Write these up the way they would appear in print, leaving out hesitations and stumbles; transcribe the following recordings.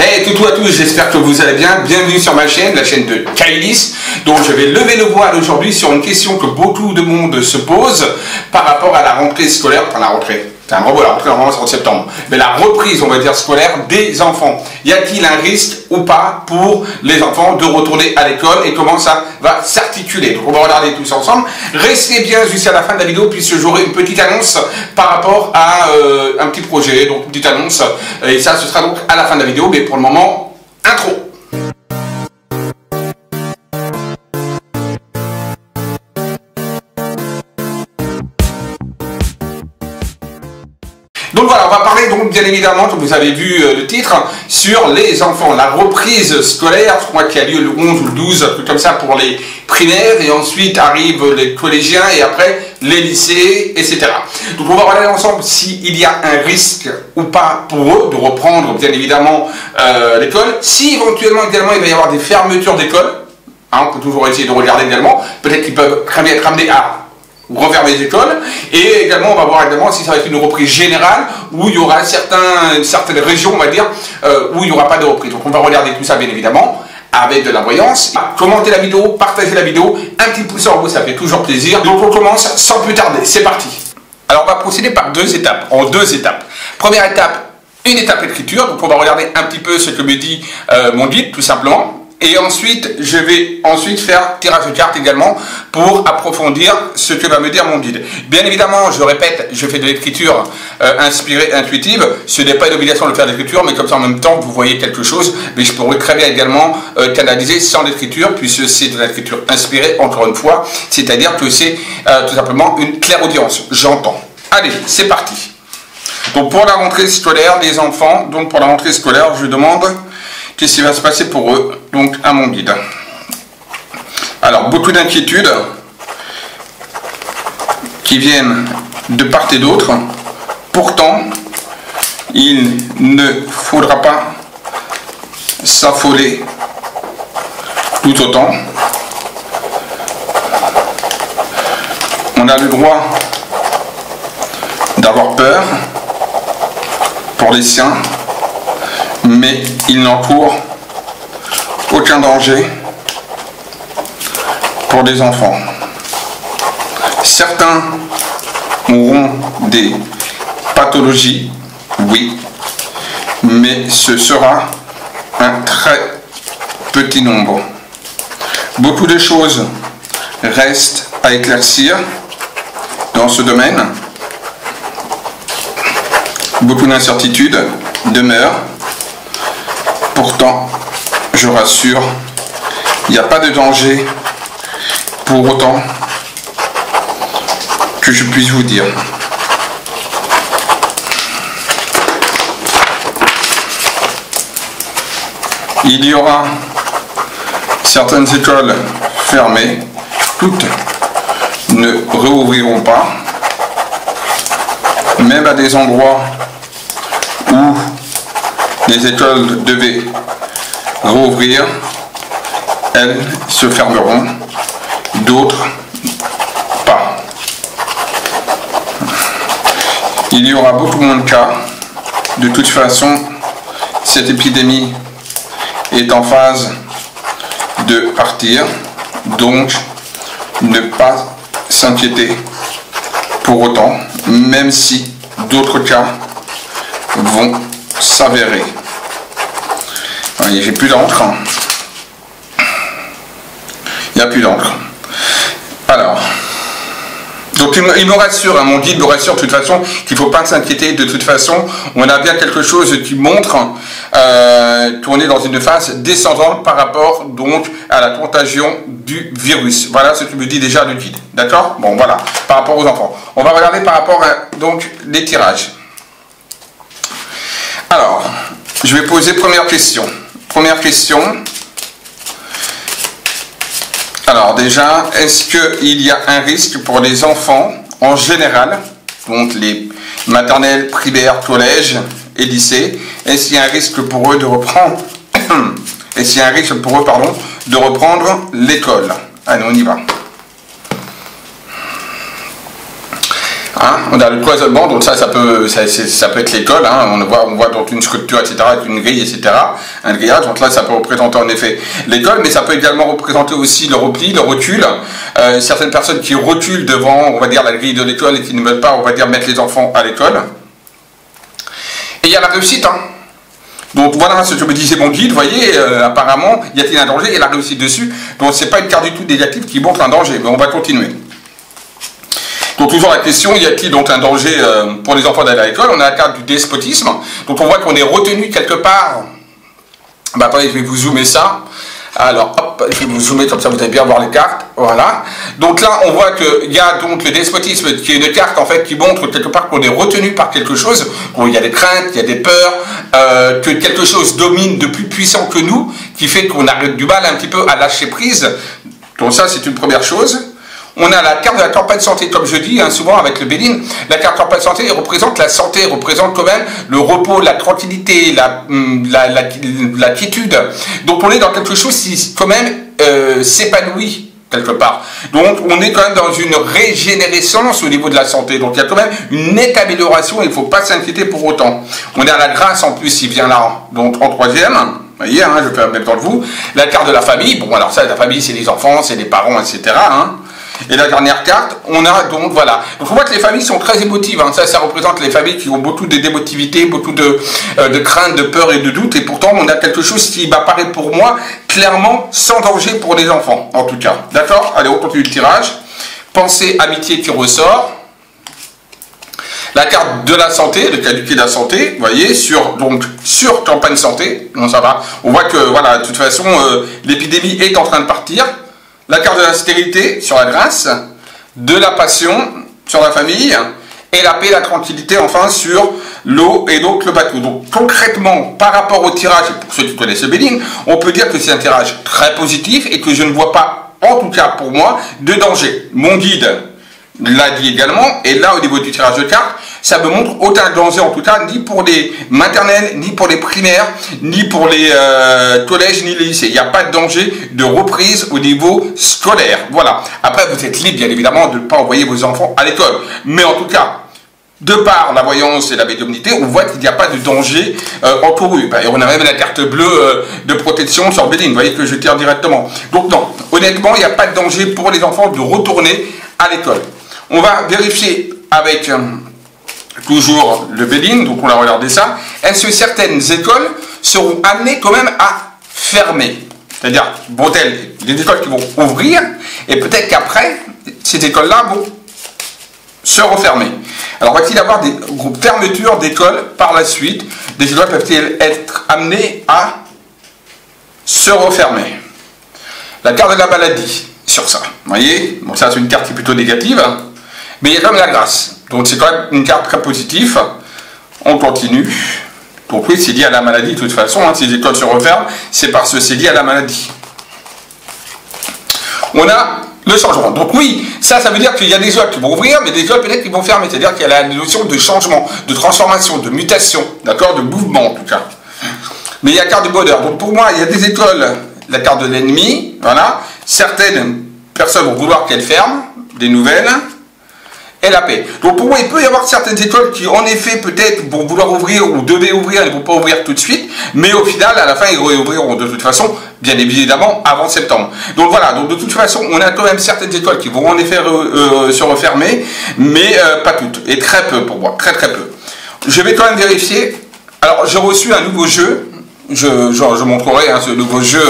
Hey toutou à tous, j'espère que vous allez bien. Bienvenue sur ma chaîne, la chaîne de Kailis. Donc je vais lever le voile aujourd'hui sur une question que beaucoup de monde se pose par rapport à la rentrée scolaire, enfin la rentrée. C'est un gros mot, la rentrée normalement c'est en septembre. Mais la reprise, on va dire, scolaire des enfants. Y a-t-il un risque ou pas pour les enfants de retourner à l'école et comment ça va s'articuler? Donc on va regarder tout ça ensemble. Restez bien jusqu'à la fin de la vidéo puisque j'aurai une petite annonce par rapport à un petit projet, donc une petite annonce. Et ça, ce sera donc à la fin de la vidéo, mais pour le moment, intro. Donc voilà, on va parler donc bien évidemment, comme vous avez vu le titre, sur les enfants, la reprise scolaire, je crois qu'il y a lieu le 11 ou le 12, un truc comme ça pour les primaires, et ensuite arrivent les collégiens, et après les lycées, etc. Donc on va regarder ensemble s'il y a un risque ou pas pour eux de reprendre bien évidemment l'école, si éventuellement également il va y avoir des fermetures d'école, hein, on peut toujours essayer de regarder également, peut-être qu'ils peuvent très bien être amenés à refermer les écoles, et également on va voir également si ça va être une reprise générale où il y aura certaines régions, on va dire, où il n'y aura pas de reprise. Donc on va regarder tout ça bien évidemment avec de la voyance. Commentez la vidéo, partagez la vidéo, un petit pouce en haut, ça fait toujours plaisir. Donc on commence sans plus tarder, c'est parti. Alors on va procéder par deux étapes, en deux étapes. Première étape, une étape écriture, donc on va regarder un petit peu ce que me dit mon guide tout simplement. Et ensuite, je vais faire tirage de cartes également pour approfondir ce que va me dire mon guide. Bien évidemment, je répète, je fais de l'écriture inspirée, intuitive. Ce n'est pas une obligation de faire de l'écriture, mais comme ça en même temps, vous voyez quelque chose. Mais je pourrais très bien également canaliser sans l'écriture, puisque c'est de l'écriture inspirée, encore une fois. C'est-à-dire que c'est tout simplement une clairaudience. J'entends. Allez, c'est parti. Donc pour la rentrée scolaire des enfants, je demande qu'est-ce qui va se passer pour eux, donc à mon guide. Alors, beaucoup d'inquiétudes qui viennent de part et d'autre. Pourtant, il ne faudra pas s'affoler tout autant. On a le droit d'avoir peur pour les siens, mais il n'encourt aucun danger pour les enfants. Certains auront des pathologies, oui, mais ce sera un très petit nombre. Beaucoup de choses restent à éclaircir dans ce domaine. Beaucoup d'incertitudes demeurent. Pourtant, je rassure, il n'y a pas de danger pour autant que je puisse vous dire. Il y aura certaines écoles fermées, toutes ne réouvriront pas, même à des endroits où les écoles devaient rouvrir, elles se fermeront, d'autres pas. Il y aura beaucoup moins de cas. De toute façon, cette épidémie est en phase de partir, donc ne pas s'inquiéter pour autant, même si d'autres cas vont s'avérer. J'ai plus d'encre. Il n'y a plus d'encre. Alors, donc il me rassure, mon guide me rassure de toute façon qu'il ne faut pas s'inquiéter. De toute façon, on a bien quelque chose qui montre qu'on est dans une phase descendante par rapport donc à la contagion du virus. Voilà ce que me dit déjà le guide. D'accord? Bon, voilà, par rapport aux enfants. On va regarder par rapport à donc les tirages. Alors, je vais poser première question. Première question. Alors déjà, est-ce qu'il y a un risque pour les enfants en général, donc les maternelles, primaires, collèges et lycées, est-ce qu'il y a un risque pour eux de reprendre l'école? Allez, on y va. Hein, on a le cloisonnement, donc ça peut être l'école, hein, on voit dans une structure, etc., avec une grille, etc., un grillage, donc là ça peut représenter en effet l'école, mais ça peut également représenter aussi le repli, le recul, certaines personnes qui reculent devant, on va dire, la grille de l'école et qui ne veulent pas, on va dire, mettre les enfants à l'école. Et il y a la réussite, hein. Donc voilà ce que me disait mon guide, vous voyez, apparemment, y a-t-il un danger, et la réussite dessus, donc c'est pas une carte du tout négative qui montre un danger, mais on va continuer. Donc toujours la question, y a-t-il donc un danger pour les enfants d'aller à l'école? On a la carte du despotisme, donc on voit qu'on est retenu quelque part. Bah attendez, je vais vous zoomer ça. Alors hop, je vais vous zoomer comme ça vous allez bien voir les cartes. Voilà. Donc là on voit qu'il y a donc le despotisme qui est une carte en fait qui montre quelque part qu'on est retenu par quelque chose, qu'il y a des craintes, il y a des peurs, que quelque chose domine de plus puissant que nous, qui fait qu'on a du mal un petit peu à lâcher prise. Donc ça c'est une première chose. On a la carte de la campagne santé, comme je dis hein, souvent avec le Béline. La carte campagne santé représente la santé, représente quand même le repos, la tranquillité, la quiétude. Donc on est dans quelque chose qui quand même s'épanouit quelque part. Donc on est quand même dans une régénérescence au niveau de la santé. Donc il y a quand même une nette amélioration, il ne faut pas s'inquiéter pour autant. On est à la grâce en plus, il vient là, donc en troisième. Vous voyez, hein, je fais en même temps que vous. La carte de la famille, bon alors ça, la famille c'est les enfants, c'est les parents, etc. Hein. Et la dernière carte, on a donc, voilà. Donc, on voit que les familles sont très émotives. Hein. Ça représente les familles qui ont beaucoup d'émotivité, beaucoup de crainte, de peur et de doute. Et pourtant, on a quelque chose qui m'apparaît pour moi clairement sans danger pour les enfants, en tout cas. D'accord? Allez, on continue le tirage. Pensée, amitié qui ressort. La carte de la santé, le caduqué de la santé, vous voyez, sur campagne santé. Non, ça va. On voit que, voilà, de toute façon, l'épidémie est en train de partir. La carte de la stérilité sur la grâce, de la passion sur la famille, et la paix, la tranquillité enfin sur l'eau et donc le bateau. Donc concrètement, par rapport au tirage, et pour ceux qui connaissent le Béline, on peut dire que c'est un tirage très positif et que je ne vois pas, en tout cas pour moi, de danger. Mon guide l'a dit également, et là au niveau du tirage de cartes, ça me montre aucun danger en tout cas, ni pour les maternelles, ni pour les primaires, ni pour les collèges, ni les lycées. Il n'y a pas de danger de reprise au niveau scolaire. Voilà. Après, vous êtes libre, bien évidemment, de ne pas envoyer vos enfants à l'école. Mais en tout cas, de par la voyance et la médiumnité, on voit qu'il n'y a pas de danger encouru. Et on a même la carte bleue de protection sur Béline. Vous voyez que je tire directement. Donc non, honnêtement, il n'y a pas de danger pour les enfants de retourner à l'école. On va vérifier avec toujours le Béline, donc on a regardé ça. Est-ce que certaines écoles seront amenées quand même à fermer? C'est-à-dire, vont-elles, des écoles qui vont ouvrir, et peut-être qu'après, ces écoles-là vont se refermer. Alors, va-t-il y avoir des fermetures d'écoles par la suite? Des écoles peuvent-elles être amenées à se refermer? La carte de la maladie, sur ça. Vous voyez? Bon, ça, c'est une carte qui est plutôt négative. Mais il y a quand même la grâce. Donc c'est quand même une carte très positive. On continue. Donc oui, c'est lié à la maladie de toute façon. Hein, si les écoles se referment, c'est parce que c'est lié à la maladie. On a le changement. Donc oui, ça veut dire qu'il y a des écoles qui vont ouvrir, mais des écoles peut-être qui vont fermer. C'est-à-dire qu'il y a la notion de changement, de transformation, de mutation, d'accord, de mouvement en tout cas. Mais il y a la carte de bonheur. Donc pour moi, il y a des écoles, la carte de l'ennemi, voilà. Certaines personnes vont vouloir qu'elles ferment, des nouvelles. Et la paix. Donc pour moi, il peut y avoir certaines écoles qui, en effet, peut-être vont vouloir ouvrir ou devaient ouvrir, elles ne vont pas ouvrir tout de suite, mais au final, à la fin, ils réouvriront de toute façon, bien évidemment, avant septembre. Donc voilà, donc de toute façon, on a quand même certaines écoles qui vont en effet se refermer, mais pas toutes, et très peu pour moi, très peu. Je vais quand même vérifier. Alors, j'ai reçu un nouveau jeu, je montrerai hein, ce nouveau jeu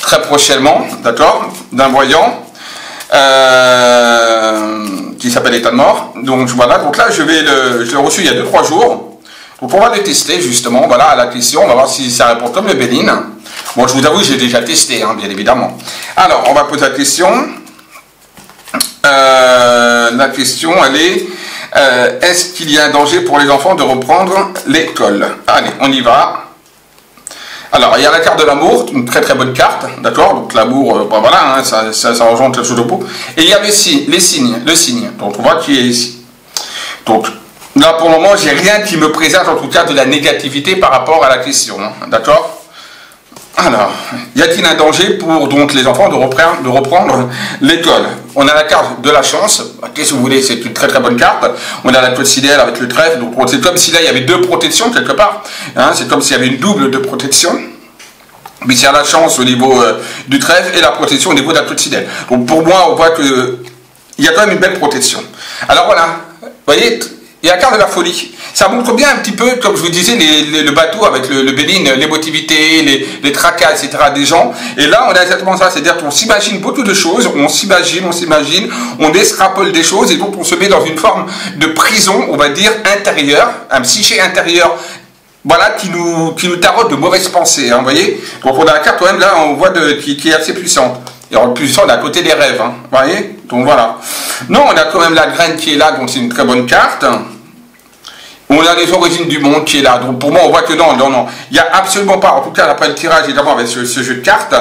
très prochainement, d'accord, d'un voyant. Qui s'appelle État de mort. Donc voilà, donc là je l'ai reçu il y a 2-3 jours. Donc on va le tester justement, voilà, à la question, on va voir si ça répond comme le Béline. Bon, je vous avoue, j'ai déjà testé, hein, bien évidemment. Alors, on va poser la question. La question, elle est, est-ce qu'il y a un danger pour les enfants de reprendre l'école? Allez, on y va. Alors, il y a la carte de l'amour, une très bonne carte, d'accord? Donc l'amour, ben voilà, hein, ça rejoint quelque chose de beau. Et il y a le signe. Donc on voit qui est ici. Donc là, pour le moment, j'ai rien qui me présente, en tout cas, de la négativité par rapport à la question, hein, d'accord? Alors, y a-t-il un danger pour donc les enfants de reprendre l'école? On a la carte de la chance. Qu'est-ce que vous voulez? C'est une très très bonne carte. On a la code sidérale avec le trèfle. Donc c'est comme si là il y avait deux protections quelque part. Hein, c'est comme s'il y avait une double de protection. Mais c'est la chance au niveau du trèfle et la protection au niveau de la code sidérale. Donc pour moi, on voit que il y a quand même une belle protection. Alors voilà, vous voyez, il y a la carte de la folie. Ça montre bien un petit peu, comme je vous disais, le bateau avec le Béline, l'émotivité, les tracas, etc. des gens. Et là, on a exactement ça, c'est-à-dire qu'on s'imagine beaucoup de choses, on s'imagine, on extrapole des choses, et donc on se met dans une forme de prison, on va dire, intérieure, un psyché intérieur, voilà, qui nous taraude de mauvaises pensées, hein, vous voyez. Donc on a la carte quand même là, on voit qui est assez puissante. Et en plus, on est à côté des rêves, hein, vous voyez. Donc voilà. Non, on a quand même la graine qui est là, donc c'est une très bonne carte. On a les origines du monde qui est là. Donc pour moi, on voit que non. Il n'y a absolument pas, en tout cas après le tirage, évidemment, avec ce jeu de cartes,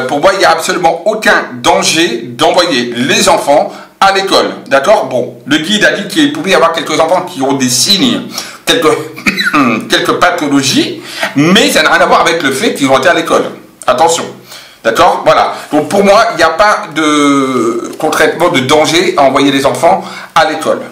pour moi, il n'y a absolument aucun danger d'envoyer les enfants à l'école. D'accord? Bon, le guide a dit qu'il pouvait y avoir quelques enfants qui ont des signes, quelques pathologies, mais ça n'a rien à voir avec le fait qu'ils ont été à l'école. Attention. D'accord? Voilà. Donc pour moi, il n'y a pas concrètement de danger à envoyer les enfants à l'école.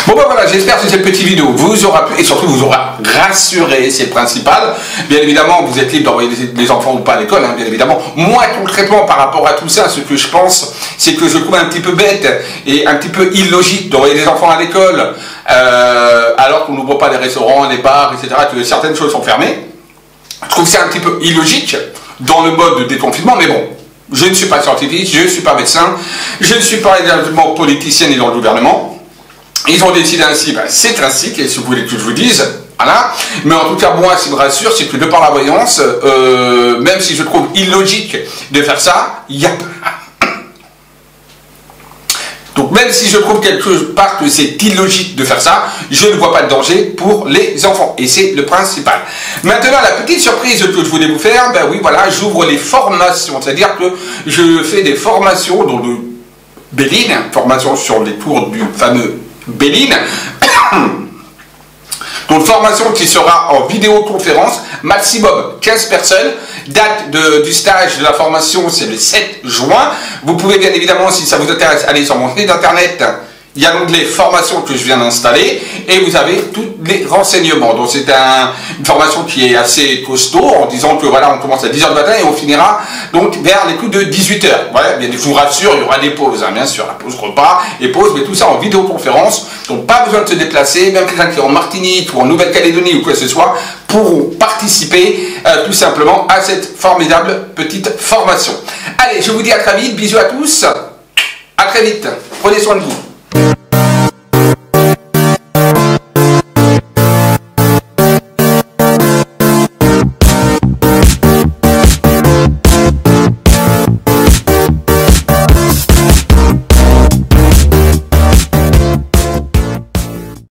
Bon ben voilà, j'espère que cette petite vidéo vous aura plu et surtout vous aura rassuré, c'est le principal. Bien évidemment, vous êtes libre d'envoyer les enfants ou pas à l'école, hein, bien évidemment. Moi, concrètement, par rapport à tout ça, ce que je pense, c'est que je trouve un petit peu bête et un petit peu illogique d'envoyer les enfants à l'école alors qu'on n'ouvre pas les restaurants, les bars, etc., que certaines choses sont fermées. Je trouve ça un petit peu illogique dans le mode de déconfinement, mais bon, je ne suis pas scientifique, je ne suis pas médecin, je ne suis pas également politicien ni dans le gouvernement. Ils ont décidé ainsi, ben c'est ainsi, et si vous voulez que je vous dise, voilà. Mais en tout cas, moi, ce qui me rassure, c'est que de par la voyance, même si je trouve illogique de faire ça, il y a... Donc même si je trouve quelque part que c'est illogique de faire ça, je ne vois pas de danger pour les enfants. Et c'est le principal. Maintenant, la petite surprise que je voulais vous faire, ben oui, voilà, j'ouvre les formations. C'est-à-dire que je fais des formations dans le Béline, formation sur les cours du fameux Béline. Donc formation qui sera en vidéoconférence, maximum 15 personnes. Date du stage de la formation, c'est le 7 juin. Vous pouvez bien évidemment, si ça vous intéresse, aller sur mon site internet. Il y a l'onglet formation que je viens d'installer et vous avez tous les renseignements. Donc c'est une formation qui est assez costaud en disant que voilà, on commence à 10h du matin et on finira donc vers les coups de 18h. Voilà, bien, je vous rassure, il y aura des pauses, hein, bien sûr, la pause repas et pause, mais tout ça en vidéoconférence. Donc pas besoin de se déplacer, même quelqu'un qui est en Martinique ou en Nouvelle-Calédonie ou quoi que ce soit pourront participer tout simplement à cette formidable petite formation. Allez, je vous dis à très vite, bisous à tous, à très vite, prenez soin de vous.